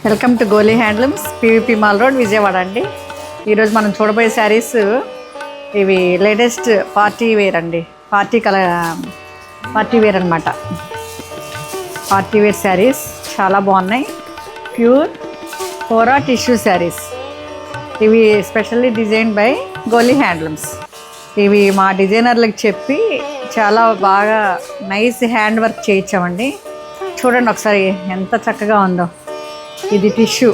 Welcome to Goli handlooms, PVP mall road, Vijayawada అండి. ఈరోజు మనం చూడబోయే శారీస్ ఇవి లేటెస్ట్ పార్టీ వేర్ అండి. పార్టీ వేర్ అనమాట. పార్టీ వేర్ శారీస్ చాలా బాగున్నాయి. ప్యూర్ కోరా టిష్యూ శారీస్. ఇవి specially design by Goli handlooms. ఇవి మా డిజైనర్లకు చెప్పి చాలా బాగా నైస్ హ్యాండ్ వర్క్ చేయించామండి. చూడండి ఒకసారి ఎంత చక్కగా ఉందో. ఇది టిష్యూ,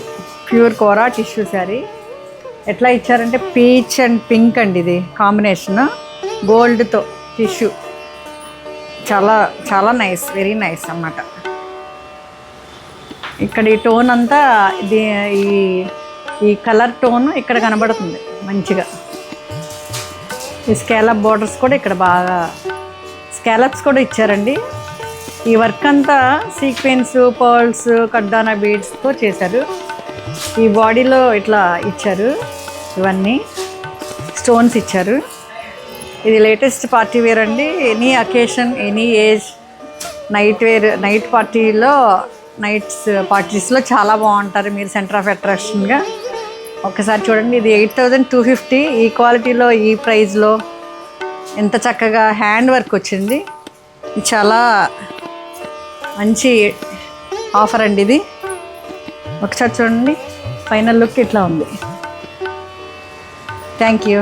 ప్యూర్ కోరా టిష్యూ శారీ. ఎట్లా ఇచ్చారంటే పీచ్ అండ్ పింక్ అండి. ఇది కాంబినేషన్ గోల్డ్తో టిష్యూ. చాలా చాలా నైస్, వెరీ నైస్ అన్నమాట. ఇక్కడ ఈ టోన్ అంతా ఈ కలర్ టోన్ ఇక్కడ కనబడుతుంది మంచిగా. ఈ స్కాలప్ బోర్డర్స్ కూడా ఇక్కడ బాగా స్కాలప్స్ కూడా ఇచ్చారండి. ఈ వర్క్ అంతా సీక్వెన్స్, పర్ల్స్, కడ్డానా బీడ్స్తో చేశారు. ఈ బాడీలో ఇట్లా ఇచ్చారు, ఇవన్నీ స్టోన్స్ ఇచ్చారు. ఇది లేటెస్ట్ పార్టీ వేర్ అండి. Any occasion, any age, night wear, night పార్టీస్లో చాలా బాగుంటారు. మీరు సెంటర్ ఆఫ్ అట్రాక్షన్గా ఒకసారి చూడండి. ఇది 8,250. ఈ క్వాలిటీలో, ఈ ప్రైస్లో ఎంత చక్కగా హ్యాండ్ వర్క్ వచ్చింది. ఇది చాలా మంచి ఆఫర్ అండి. ఇది ఒకసారి చూడండి. ఫైనల్ లుక్ ఇట్లా ఉంది. Thank you.